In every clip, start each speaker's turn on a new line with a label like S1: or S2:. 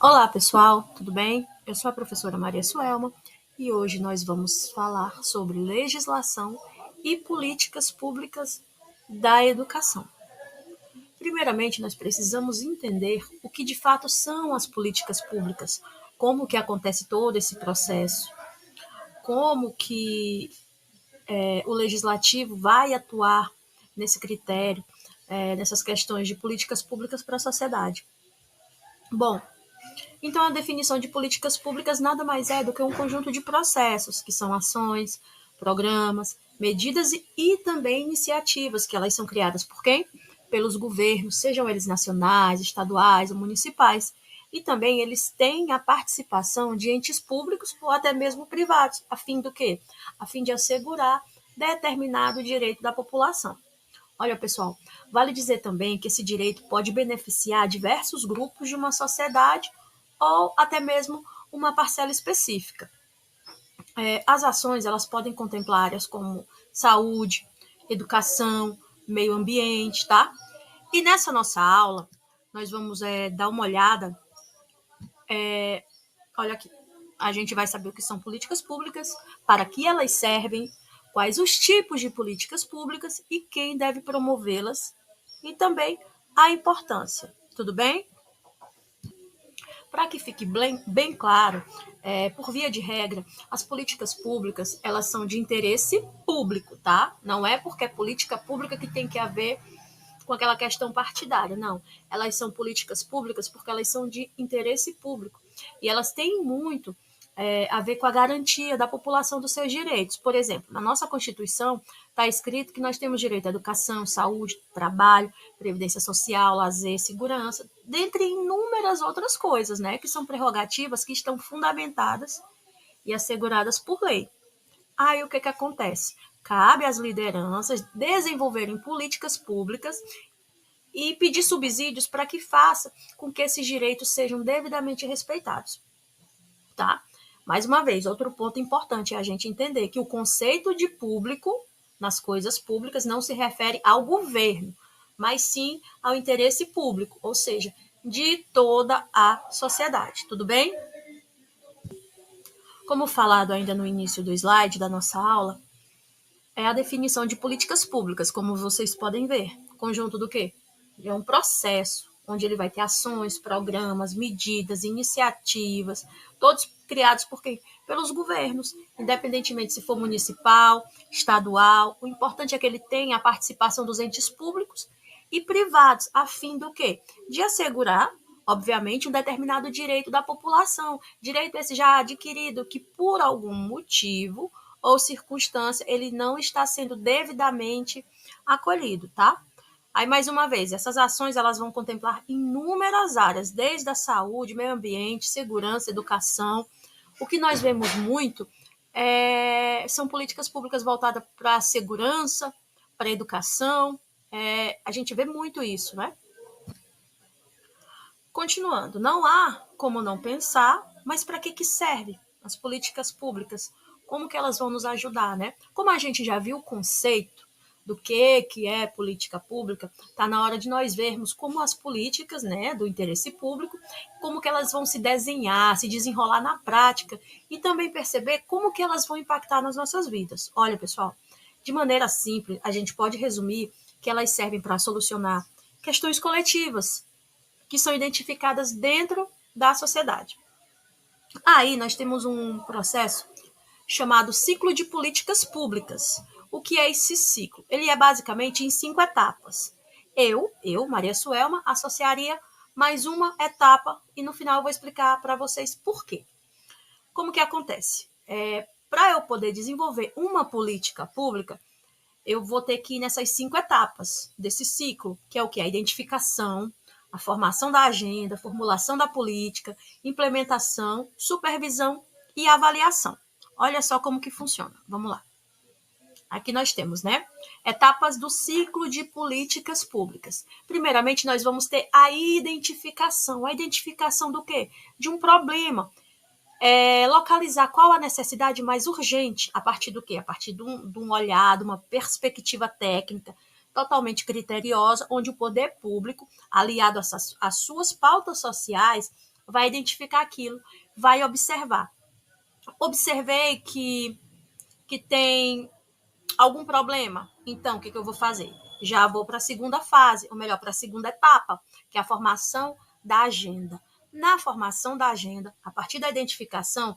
S1: Olá, pessoal, tudo bem? Eu sou a professora Maria Suelma e hoje nós vamos falar sobre legislação e políticas públicas da educação. Primeiramente, nós precisamos entender o que de fato são as políticas públicas, como que acontece todo esse processo, como que o legislativo vai atuar nesse critério, nessas questões de políticas públicas para a sociedade. Bom, então, a definição de políticas públicas nada mais é do que um conjunto de processos, que são ações, programas, medidas e também iniciativas, que elas são criadas por quem? Pelos governos, sejam eles nacionais, estaduais ou municipais. E também eles têm a participação de entes públicos ou até mesmo privados, a fim do quê? A fim de assegurar determinado direito da população. Olha, pessoal, vale dizer também que esse direito pode beneficiar diversos grupos de uma sociedade ou até mesmo uma parcela específica. As ações elas podem contemplar áreas como saúde, educação, meio ambiente, tá? E nessa nossa aula, nós vamos dar uma olhada. Olha aqui, a gente vai saber o que são políticas públicas, para que elas servem, quais os tipos de políticas públicas e quem deve promovê-las, e também a importância. Tudo bem? Para que fique bem claro, por via de regra, as políticas públicas elas são de interesse público, tá? Não é porque é política pública que tem que haver com aquela questão partidária, não. Elas são políticas públicas porque elas são de interesse público e elas têm muito a ver com a garantia da população dos seus direitos. Por exemplo, na nossa Constituição está escrito que nós temos direito à educação, saúde, trabalho, previdência social, lazer, segurança, dentre inúmeras outras coisas, né, que são prerrogativas que estão fundamentadas e asseguradas por lei. Aí o que acontece? Cabe às lideranças desenvolverem políticas públicas e pedir subsídios para que faça com que esses direitos sejam devidamente respeitados, tá? Mais uma vez, outro ponto importante é a gente entender que o conceito de público nas coisas públicas não se refere ao governo, mas sim ao interesse público, ou seja, de toda a sociedade. Tudo bem? Como falado ainda no início do slide da nossa aula, é a definição de políticas públicas, como vocês podem ver. Conjunto do quê? É um processo onde ele vai ter ações, programas, medidas, iniciativas, todos criados por quem? Pelos governos, independentemente se for municipal, estadual. O importante é que ele tenha a participação dos entes públicos e privados, a fim do quê? De assegurar, obviamente, um determinado direito da população, direito esse já adquirido que por algum motivo ou circunstância ele não está sendo devidamente acolhido, tá? Aí, mais uma vez, essas ações elas vão contemplar inúmeras áreas, desde a saúde, meio ambiente, segurança, educação. O que nós vemos muito são políticas públicas voltadas para a segurança, para a educação. A gente vê muito isso, né? Continuando, não há como não pensar, mas para que serve as políticas públicas? Como que elas vão nos ajudar, né? Como a gente já viu o conceito do que é política pública, está na hora de nós vermos como as políticas, né, do interesse público, como que elas vão se desenhar, se desenrolar na prática e também perceber como que elas vão impactar nas nossas vidas. Olha, pessoal, de maneira simples, a gente pode resumir que elas servem para solucionar questões coletivas, que são identificadas dentro da sociedade. Aí nós temos um processo chamado ciclo de políticas públicas. O que é esse ciclo? Ele é basicamente em 5 etapas. Maria Suelma, associaria mais uma etapa e no final eu vou explicar para vocês por quê. Como que acontece? Para eu poder desenvolver uma política pública, eu vou ter que ir nessas 5 etapas desse ciclo, que é o que? A identificação, a formação da agenda, a formulação da política, implementação, supervisão e avaliação. Olha só como que funciona. Vamos lá. Aqui nós temos, né? Etapas do ciclo de políticas públicas. Primeiramente, nós vamos ter a identificação. A identificação do quê? De um problema. Localizar qual a necessidade mais urgente, a partir do quê? A partir de um olhar, de uma perspectiva técnica totalmente criteriosa, onde o poder público, aliado às suas pautas sociais, vai identificar aquilo, vai observar. Observei que tem algum problema, então o que eu vou fazer? Já vou para a segunda fase, ou melhor, para a segunda etapa, que é a formação da agenda. Na formação da agenda, a partir da identificação,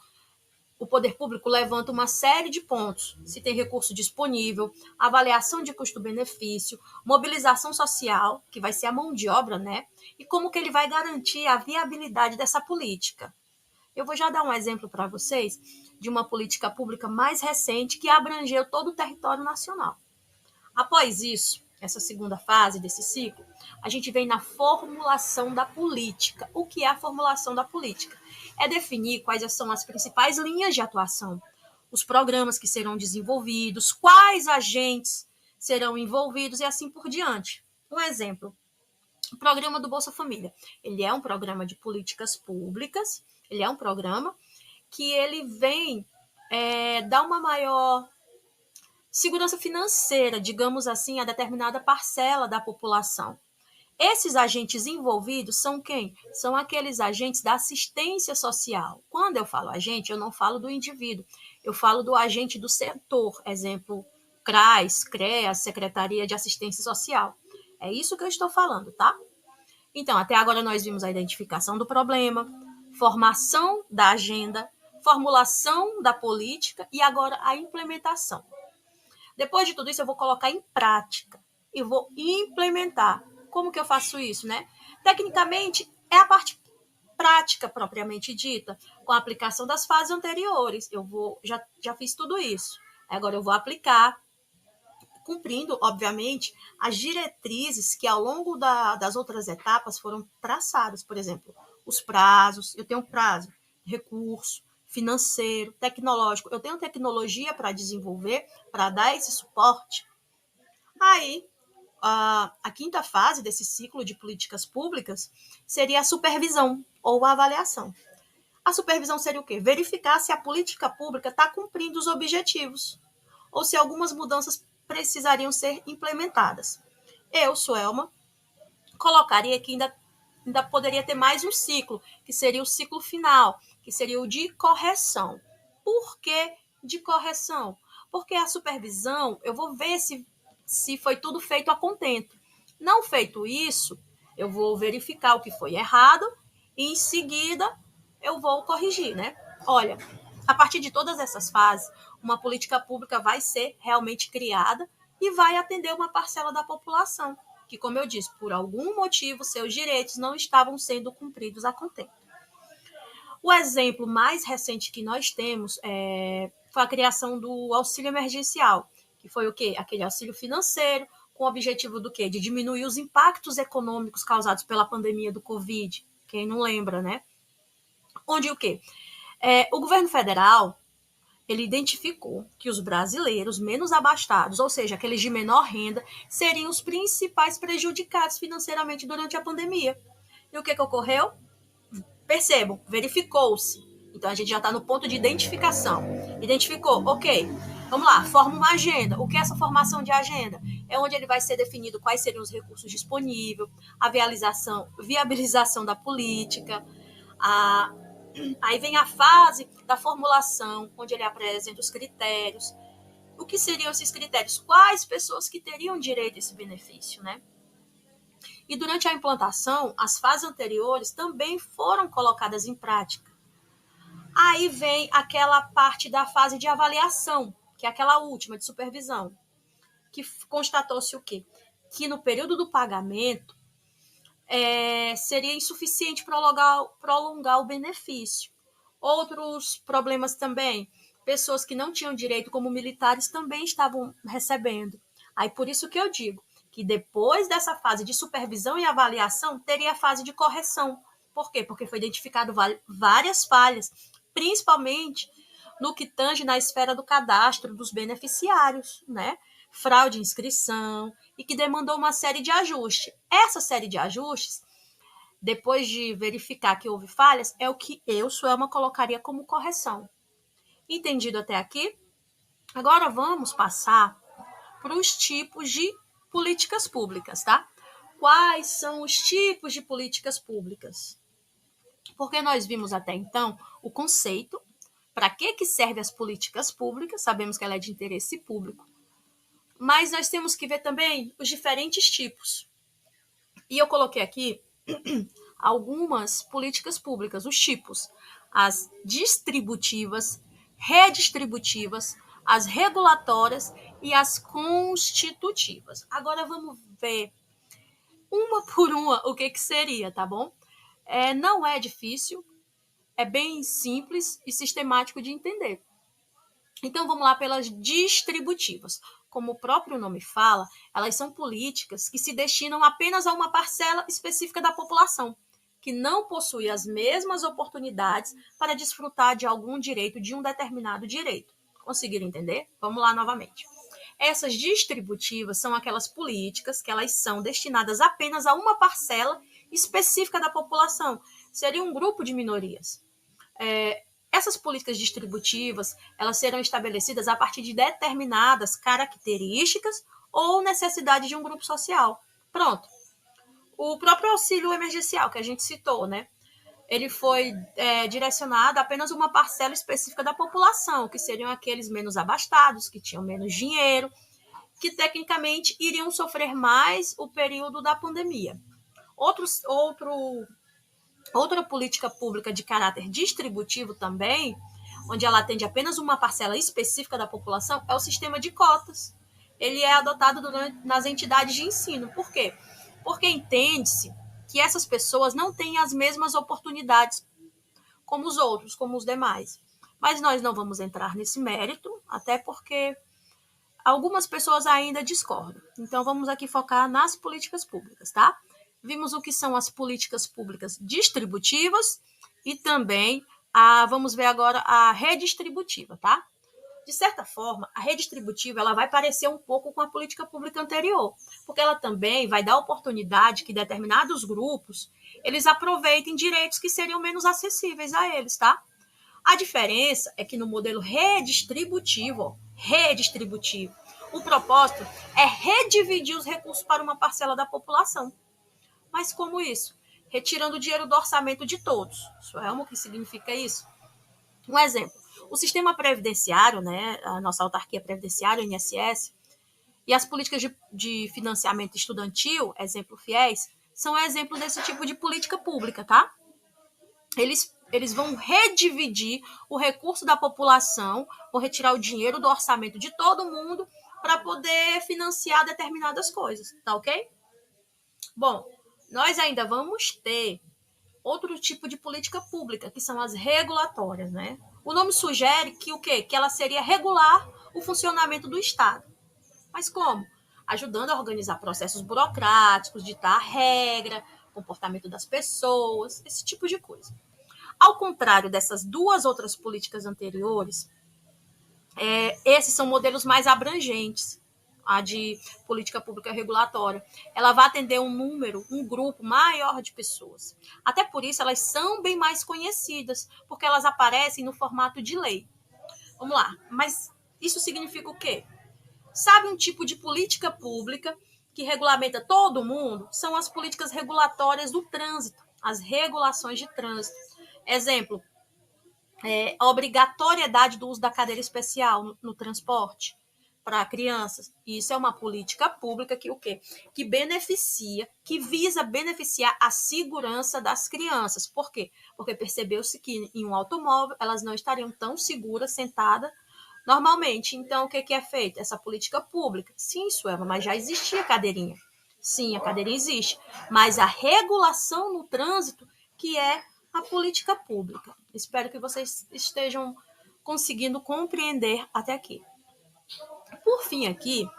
S1: o poder público levanta uma série de pontos. Se tem recurso disponível, avaliação de custo-benefício, mobilização social, que vai ser a mão de obra, né? E como que ele vai garantir a viabilidade dessa política. Eu vou já dar um exemplo para vocês de uma política pública mais recente que abrangeu todo o território nacional. Após isso, essa segunda fase desse ciclo, a gente vem na formulação da política. O que é a formulação da política? É definir quais são as principais linhas de atuação, os programas que serão desenvolvidos, quais agentes serão envolvidos e assim por diante. Um exemplo, o programa do Bolsa Família. Ele é um programa de políticas públicas, ele é um programa que ele vem dar uma maior segurança financeira, digamos assim, a determinada parcela da população. Esses agentes envolvidos são quem? São aqueles agentes da assistência social. Quando eu falo agente, eu não falo do indivíduo, eu falo do agente do setor, exemplo, CRAS, CREAS, Secretaria de Assistência Social. É isso que eu estou falando, tá? Então, até agora nós vimos a identificação do problema, formação da agenda, formulação da política e agora a implementação. Depois de tudo isso, eu vou colocar em prática e vou implementar. Como que eu faço isso, né? Tecnicamente, é a parte prática propriamente dita, com a aplicação das fases anteriores. Já fiz tudo isso. Agora eu vou aplicar, cumprindo, obviamente, as diretrizes que ao longo das outras etapas foram traçadas. Por exemplo, os prazos, eu tenho um prazo, recurso, financeiro, tecnológico. Eu tenho tecnologia para desenvolver, para dar esse suporte. Aí, a quinta fase desse ciclo de políticas públicas seria a supervisão ou a avaliação. A supervisão seria o quê? Verificar se a política pública está cumprindo os objetivos ou se algumas mudanças precisariam ser implementadas. Eu, Suelma, colocaria que ainda poderia ter mais um ciclo, que seria o ciclo final, que seria o de correção. Por que de correção? Porque a supervisão, eu vou ver se foi tudo feito a contento. Não feito isso, eu vou verificar o que foi errado e, em seguida, eu vou corrigir, né? Olha, a partir de todas essas fases, uma política pública vai ser realmente criada e vai atender uma parcela da população que, como eu disse, por algum motivo, seus direitos não estavam sendo cumpridos a contento. O exemplo mais recente que nós temos foi a criação do auxílio emergencial, que foi o quê? Aquele auxílio financeiro, com o objetivo do quê? De diminuir os impactos econômicos causados pela pandemia do Covid. Quem não lembra, né? Onde o quê? O governo federal, ele identificou que os brasileiros menos abastados, ou seja, aqueles de menor renda, seriam os principais prejudicados financeiramente durante a pandemia. E o que ocorreu? Percebam, verificou-se. Então, a gente já está no ponto de identificação. Identificou, ok. Vamos lá, forma uma agenda. O que é essa formação de agenda? É onde ele vai ser definido quais seriam os recursos disponíveis, a viabilização da política, aí vem a fase da formulação, onde ele apresenta os critérios. O que seriam esses critérios? Quais pessoas que teriam direito a esse benefício, né? E durante a implantação, as fases anteriores também foram colocadas em prática. Aí vem aquela parte da fase de avaliação, que é aquela última, de supervisão, que constatou-se o quê? Que no período do pagamento seria insuficiente prolongar o benefício. Outros problemas também, pessoas que não tinham direito, como militares, também estavam recebendo. Aí por isso que eu digo que depois dessa fase de supervisão e avaliação, teria a fase de correção. Por quê? Porque foi identificado várias falhas, principalmente no que tange na esfera do cadastro dos beneficiários, né? Fraude em inscrição, e que demandou uma série de ajustes. Essa série de ajustes, depois de verificar que houve falhas, é o que eu, Suelma, colocaria como correção. Entendido até aqui? Agora vamos passar para os tipos de políticas públicas, tá? Quais são os tipos de políticas públicas? Porque nós vimos até então o conceito, para que servem as políticas públicas, sabemos que ela é de interesse público, mas nós temos que ver também os diferentes tipos. E eu coloquei aqui algumas políticas públicas, os tipos: as distributivas, redistributivas, as regulatórias e as constitutivas. Agora vamos ver uma por uma o que seria, tá bom? Não é difícil, é bem simples e sistemático de entender. Então vamos lá pelas distributivas. Como o próprio nome fala, elas são políticas que se destinam apenas a uma parcela específica da população, que não possui as mesmas oportunidades para desfrutar de algum direito, de um determinado direito. Conseguiram entender? Vamos lá novamente. Essas distributivas são aquelas políticas que elas são destinadas apenas a uma parcela específica da população. Seria um grupo de minorias. Essas políticas distributivas, elas serão estabelecidas a partir de determinadas características ou necessidades de um grupo social. Pronto. O próprio auxílio emergencial que a gente citou, né? Ele foi direcionado a apenas uma parcela específica da população, que seriam aqueles menos abastados, que tinham menos dinheiro, que tecnicamente iriam sofrer mais o período da pandemia. Outra política pública de caráter distributivo também, onde ela atende apenas uma parcela específica da população, é o sistema de cotas. Ele é adotado nas entidades de ensino. Por quê? Porque entende-se que essas pessoas não têm as mesmas oportunidades como os outros, como os demais. Mas nós não vamos entrar nesse mérito, até porque algumas pessoas ainda discordam. Então vamos aqui focar nas políticas públicas, tá? Vimos o que são as políticas públicas distributivas e também vamos ver agora a redistributiva, tá? De certa forma, a redistributiva ela vai parecer um pouco com a política pública anterior, porque ela também vai dar oportunidade que determinados grupos eles aproveitem direitos que seriam menos acessíveis a eles, tá? A diferença é que no modelo redistributivo, o propósito é redividir os recursos para uma parcela da população. Mas como isso? Retirando o dinheiro do orçamento de todos. O que significa isso? Um exemplo, o sistema previdenciário, né, a nossa autarquia previdenciária, o INSS, e as políticas de financiamento estudantil, exemplo FIES, são exemplos desse tipo de política pública, tá? Eles vão redividir o recurso da população, vão retirar o dinheiro do orçamento de todo mundo para poder financiar determinadas coisas, tá ok? Bom, nós ainda vamos ter outro tipo de política pública, que são as regulatórias, né? O nome sugere que o quê? Que ela seria regular o funcionamento do Estado. Mas como? Ajudando a organizar processos burocráticos, ditar a regra, comportamento das pessoas, esse tipo de coisa. Ao contrário dessas duas outras políticas anteriores, esses são modelos mais abrangentes. A de política pública regulatória, ela vai atender um grupo maior de pessoas. Até por isso, elas são bem mais conhecidas, porque elas aparecem no formato de lei. Vamos lá, mas isso significa o quê? Sabe um tipo de política pública que regulamenta todo mundo? São as políticas regulatórias do trânsito, as regulações de trânsito. Exemplo, a obrigatoriedade do uso da cadeira especial no transporte para crianças. Isso é uma política pública que o quê? Que beneficia, que visa beneficiar a segurança das crianças. Por quê? Porque percebeu-se que em um automóvel elas não estariam tão seguras sentadas normalmente. Então, o que é feito? Essa política pública. Sim, Suela, mas já existia a cadeirinha. Sim, a cadeirinha existe. Mas a regulação no trânsito, que é a política pública. Espero que vocês estejam conseguindo compreender até aqui. Por fim, aqui,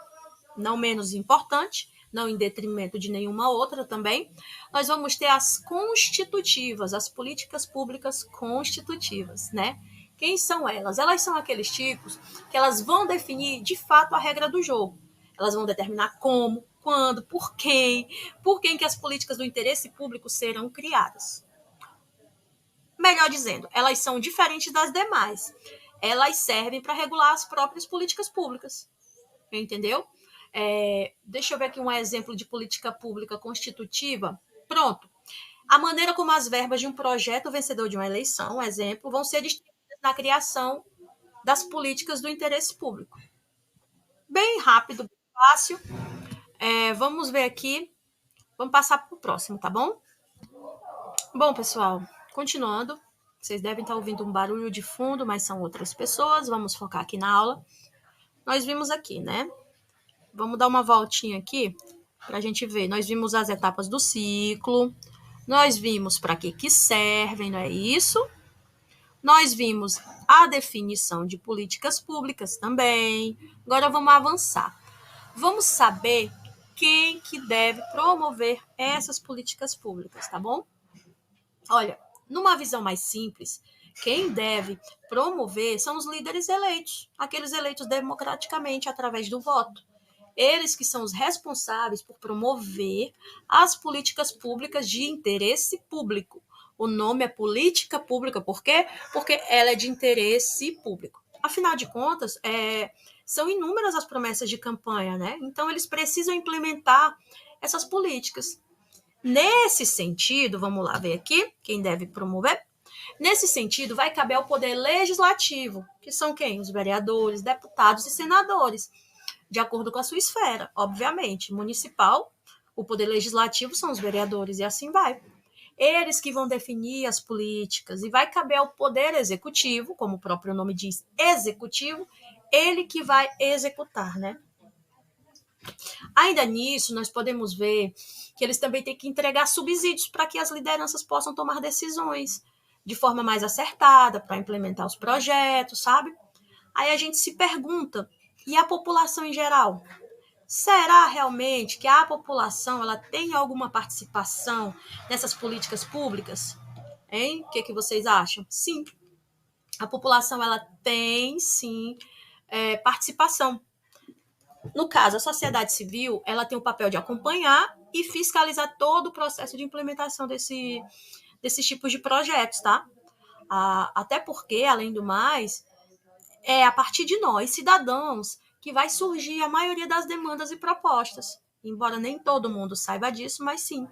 S1: não menos importante, não em detrimento de nenhuma outra também, nós vamos ter as constitutivas, as políticas públicas constitutivas, né? Quem são elas? Elas são aqueles tipos que elas vão definir, de fato, a regra do jogo. Elas vão determinar como, quando, por quem que as políticas do interesse público serão criadas. Melhor dizendo, elas são diferentes das demais. Elas servem para regular as próprias políticas públicas. Entendeu? Deixa eu ver aqui um exemplo de política pública constitutiva. Pronto. A maneira como as verbas de um projeto vencedor de uma eleição, exemplo, vão ser distribuídas na criação das políticas do interesse público. Bem rápido, bem fácil. Vamos ver aqui. Vamos passar para o próximo, tá bom? Bom, pessoal, continuando. Vocês devem estar ouvindo um barulho de fundo, mas são outras pessoas. Vamos focar aqui na aula. Nós vimos aqui, né? Vamos dar uma voltinha aqui para a gente ver. Nós vimos as etapas do ciclo. Nós vimos para que servem, não é isso? Nós vimos a definição de políticas públicas também. Agora vamos avançar. Vamos saber quem que deve promover essas políticas públicas, tá bom? Olha, numa visão mais simples, quem deve promover são os líderes eleitos, aqueles eleitos democraticamente através do voto. Eles que são os responsáveis por promover as políticas públicas de interesse público. O nome é política pública, por quê? Porque ela é de interesse público. Afinal de contas, são inúmeras as promessas de campanha, né? Então, eles precisam implementar essas políticas. Nesse sentido, vamos lá ver aqui, quem deve promover? Nesse sentido, vai caber ao Poder Legislativo, que são quem? Os vereadores, deputados e senadores, de acordo com a sua esfera, obviamente. Municipal, o Poder Legislativo são os vereadores e assim vai. Eles que vão definir as políticas e vai caber ao Poder Executivo, como o próprio nome diz, executivo, ele que vai executar, né? Ainda nisso, nós podemos ver que eles também têm que entregar subsídios para que as lideranças possam tomar decisões de forma mais acertada, para implementar os projetos, sabe? Aí a gente se pergunta, e a população em geral? Será realmente que a população ela tem alguma participação nessas políticas públicas? Hein? O que vocês acham? Sim, a população ela tem sim participação. No caso, a sociedade civil ela tem o papel de acompanhar e fiscalizar todo o processo de implementação desses tipos de projetos, tá? Até porque, além do mais, é a partir de nós, cidadãos, que vai surgir a maioria das demandas e propostas. Embora nem todo mundo saiba disso, mas sim.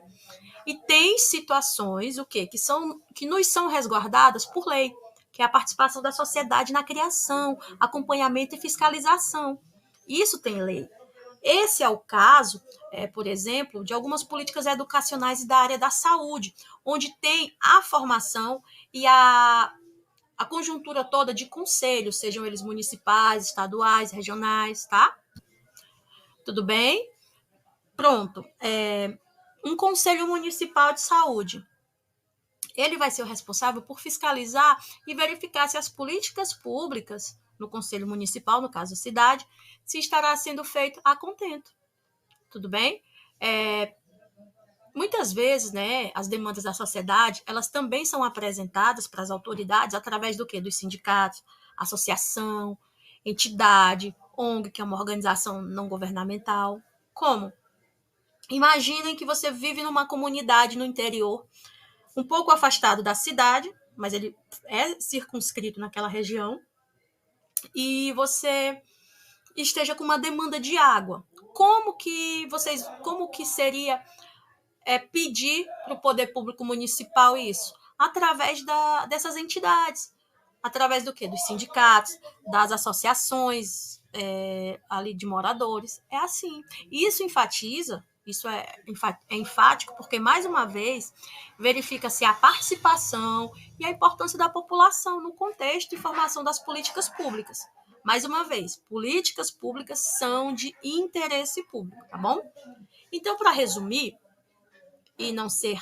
S1: E tem situações, o quê? Que nos são resguardadas por lei, que é a participação da sociedade na criação, acompanhamento e fiscalização. Isso tem lei. Esse é o caso, por exemplo, de algumas políticas educacionais da área da saúde, onde tem a formação e a conjuntura toda de conselhos, sejam eles municipais, estaduais, regionais, tá? Tudo bem? Pronto. Um conselho municipal de saúde. Ele vai ser o responsável por fiscalizar e verificar se as políticas públicas no conselho municipal, no caso a cidade, se estará sendo feito a contento. Tudo bem? Muitas vezes, né, as demandas da sociedade, elas também são apresentadas para as autoridades através do quê? Dos sindicatos, associação, entidade, ONG, que é uma organização não governamental. Como? Imaginem que você vive numa comunidade no interior, um pouco afastado da cidade, mas ele é circunscrito naquela região, e você esteja com uma demanda de água. Como que seria pedir para o poder público municipal isso? Através dessas entidades. Através do quê? Dos sindicatos, das associações ali de moradores. É assim. Isso enfatiza, isso é enfático, porque, mais uma vez, verifica-se a participação e a importância da população no contexto de formação das políticas públicas. Mais uma vez, políticas públicas são de interesse público, tá bom? Então, para resumir, e não ser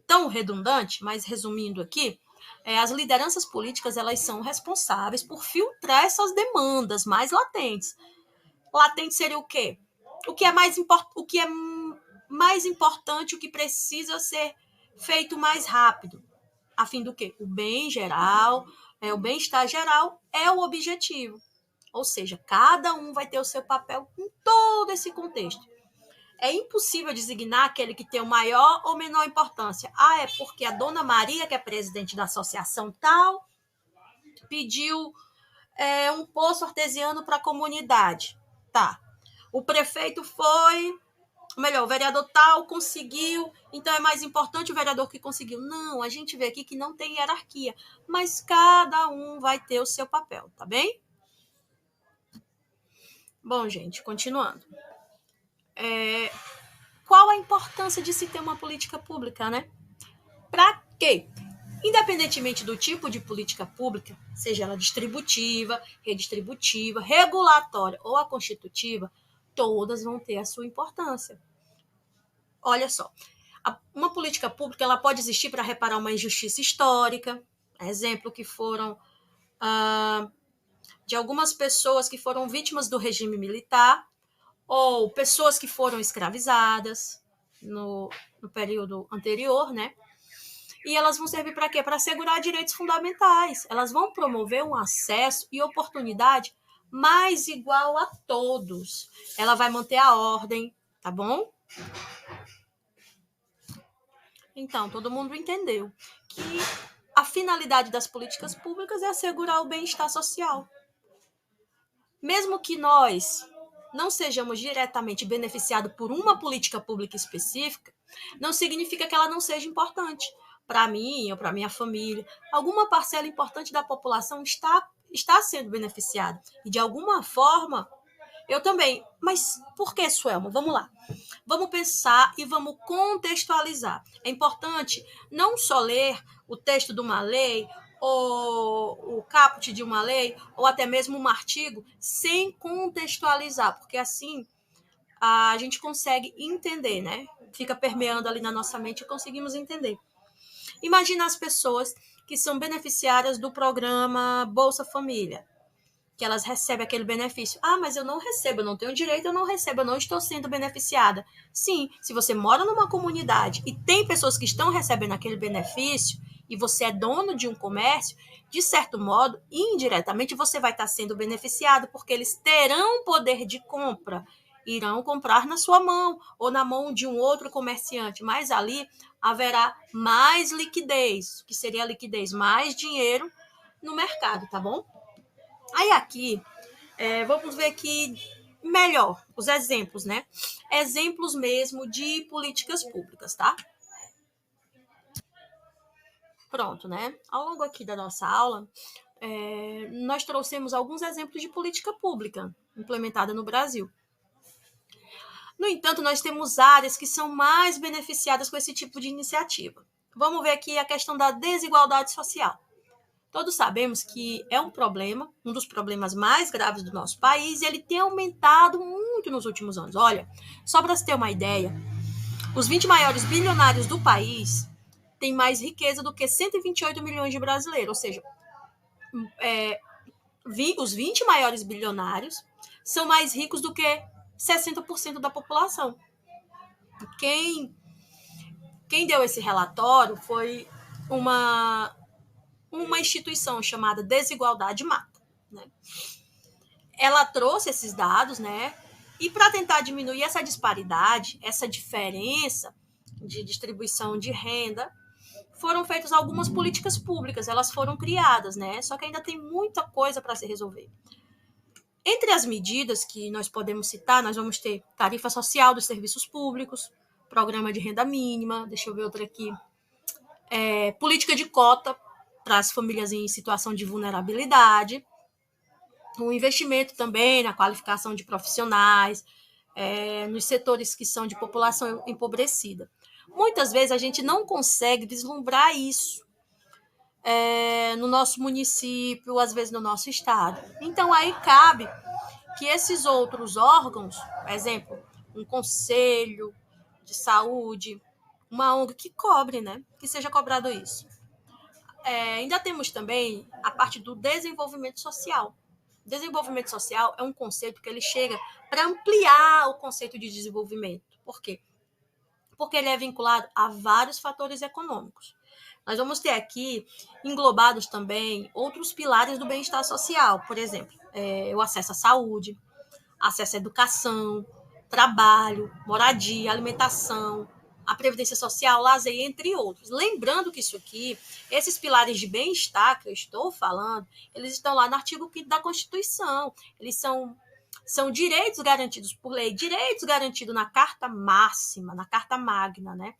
S1: tão redundante, mas resumindo aqui, as lideranças políticas elas são responsáveis por filtrar essas demandas mais latentes. Latente seria o quê? O que é mais importante, o que precisa ser feito mais rápido, a fim do quê? O bem geral, o bem-estar geral é o objetivo. Ou seja, cada um vai ter o seu papel em todo esse contexto. É impossível designar aquele que tem o maior ou menor importância. É porque a dona Maria, que é presidente da associação tal, pediu um poço artesiano para a comunidade. Tá. O prefeito foi Ou melhor, o vereador tal conseguiu, então é mais importante o vereador que conseguiu. Não, a gente vê aqui que não tem hierarquia, mas cada um vai ter o seu papel, tá bem? Bom, gente, continuando. Qual a importância de se ter uma política pública, né? Para quê? Independentemente do tipo de política pública, seja ela distributiva, redistributiva, regulatória ou a constitutiva, todas vão ter a sua importância. Olha só, uma política pública ela pode existir para reparar uma injustiça histórica, exemplo que foram de algumas pessoas que foram vítimas do regime militar ou pessoas que foram escravizadas no período anterior, né? E elas vão servir para quê? Para assegurar direitos fundamentais. Elas vão promover um acesso e oportunidade mais igual a todos. Ela vai manter a ordem, tá bom? Então, todo mundo entendeu que a finalidade das políticas públicas é assegurar o bem-estar social. Mesmo que nós não sejamos diretamente beneficiados por uma política pública específica, não significa que ela não seja importante. Para mim ou para minha família, alguma parcela importante da população está sendo beneficiada. E, de alguma forma, eu também. Mas por que, Suelma? Vamos lá. Vamos pensar e vamos contextualizar. É importante não só ler o texto de uma lei ou o caput de uma lei, ou até mesmo um artigo, sem contextualizar, porque assim a gente consegue entender, né? Fica permeando ali na nossa mente e conseguimos entender. Imagina as pessoas que são beneficiárias do programa Bolsa Família, que elas recebem aquele benefício. Ah, mas eu não recebo, eu não tenho direito, eu não recebo, eu não estou sendo beneficiada. Sim, se você mora numa comunidade e tem pessoas que estão recebendo aquele benefício e você é dono de um comércio, de certo modo, indiretamente, você vai estar sendo beneficiado, porque eles terão poder de compra, irão comprar na sua mão ou na mão de um outro comerciante, mas ali haverá mais liquidez, que seria a liquidez, mais dinheiro no mercado, tá bom? Aí aqui, vamos ver aqui melhor os exemplos, né? Exemplos mesmo de políticas públicas, tá? Pronto, né? Ao longo aqui da nossa aula, nós trouxemos alguns exemplos de política pública implementada no Brasil. No entanto, nós temos áreas que são mais beneficiadas com esse tipo de iniciativa. Vamos ver aqui a questão da desigualdade social. Todos sabemos que é um problema, um dos problemas mais graves do nosso país, e ele tem aumentado muito nos últimos anos. Olha, só para você ter uma ideia, os 20 maiores bilionários do país têm mais riqueza do que 128 milhões de brasileiros, ou seja, os 20 maiores bilionários são mais ricos do que 60% da população. Quem deu esse relatório foi uma instituição chamada Desigualdade Mata, né? Ela trouxe esses dados, né? E para tentar diminuir essa disparidade, essa diferença de distribuição de renda, foram feitas algumas políticas públicas, elas foram criadas, né? Só que ainda tem muita coisa para se resolver. Entre as medidas que nós podemos citar, nós vamos ter tarifa social dos serviços públicos, programa de renda mínima, deixa eu ver outra aqui, política de cota para as famílias em situação de vulnerabilidade, um investimento também na qualificação de profissionais, nos setores que são de população empobrecida. Muitas vezes a gente não consegue vislumbrar isso no nosso município, às vezes no nosso estado. Então aí cabe que esses outros órgãos, por exemplo, um conselho de saúde, uma ONG que cobre, né? Que seja cobrado isso. Ainda temos também a parte do desenvolvimento social. Desenvolvimento social é um conceito que ele chega para ampliar o conceito de desenvolvimento. Por quê? Porque ele é vinculado a vários fatores econômicos. Nós vamos ter aqui englobados também outros pilares do bem-estar social, por exemplo, o acesso à saúde, acesso à educação, trabalho, moradia, alimentação, a previdência social, lazer, entre outros. Lembrando que isso aqui, esses pilares de bem-estar que eu estou falando, eles estão lá no artigo 5º da Constituição. Eles são São direitos garantidos por lei, direitos garantidos na Carta Máxima, na Carta Magna, né?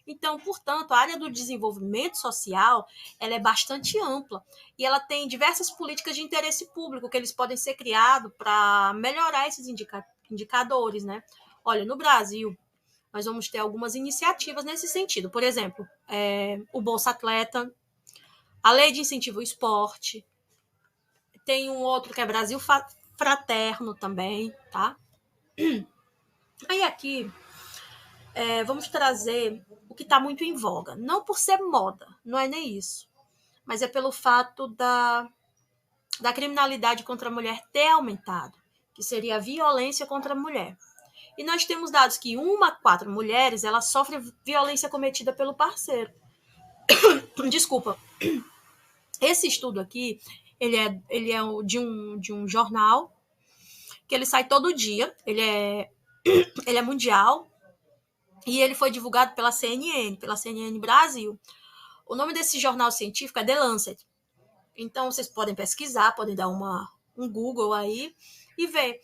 S1: Então, portanto, a área do desenvolvimento social, ela é bastante ampla e ela tem diversas políticas de interesse público que eles podem ser criados para melhorar esses indicadores, né? Olha, no Brasil, nós vamos ter algumas iniciativas nesse sentido. Por exemplo, o Bolsa Atleta, a Lei de Incentivo ao Esporte, tem um outro que é Brasil Fraterno também, tá? Aí aqui, vamos trazer o que está muito em voga. Não por ser moda, não é nem isso, mas é pelo fato da criminalidade contra a mulher ter aumentado, que seria a violência contra a mulher. E nós temos dados que 1 a 4 mulheres, ela sofre violência cometida pelo parceiro. Desculpa. Esse estudo aqui, ele é de um jornal, que ele sai todo dia, ele é mundial, e ele foi divulgado pela CNN Brasil. O nome desse jornal científico é The Lancet. Então, vocês podem pesquisar, podem dar um Google aí e ver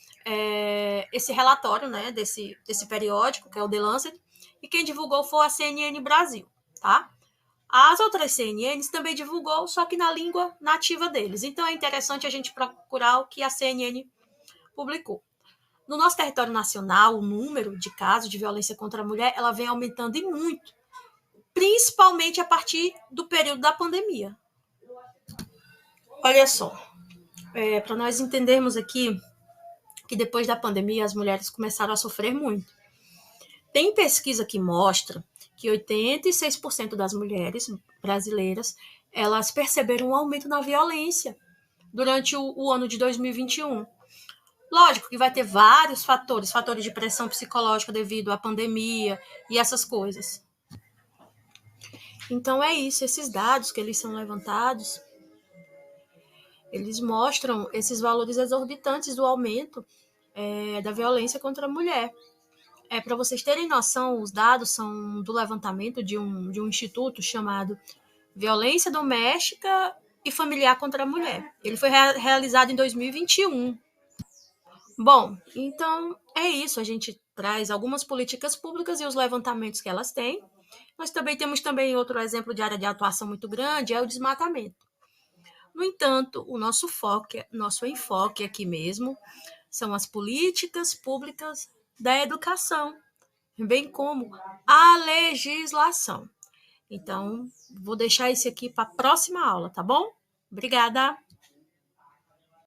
S1: esse relatório, né, desse periódico, que é o The Lancet, e quem divulgou foi a CNN Brasil, tá? As outras CNNs também divulgou, só que na língua nativa deles. Então, é interessante a gente procurar o que a CNN publicou. No nosso território nacional, o número de casos de violência contra a mulher, ela vem aumentando e muito, principalmente a partir do período da pandemia. Olha só, para nós entendermos aqui que depois da pandemia as mulheres começaram a sofrer muito. Tem pesquisa que mostra que 86% das mulheres brasileiras, elas perceberam um aumento na violência durante o ano de 2021. Lógico que vai ter vários fatores de pressão psicológica devido à pandemia e essas coisas. Então é isso, esses dados que eles são levantados, eles mostram esses valores exorbitantes do aumento da violência contra a mulher. Para vocês terem noção, os dados são do levantamento de um instituto chamado Violência Doméstica e Familiar contra a Mulher. Ele foi realizado em 2021. Bom, então é isso. A gente traz algumas políticas públicas e os levantamentos que elas têm. Nós também temos outro exemplo de área de atuação muito grande, é o desmatamento. No entanto, o nosso enfoque aqui mesmo são as políticas públicas da educação, bem como a legislação. Então, vou deixar isso aqui para a próxima aula, tá bom? Obrigada!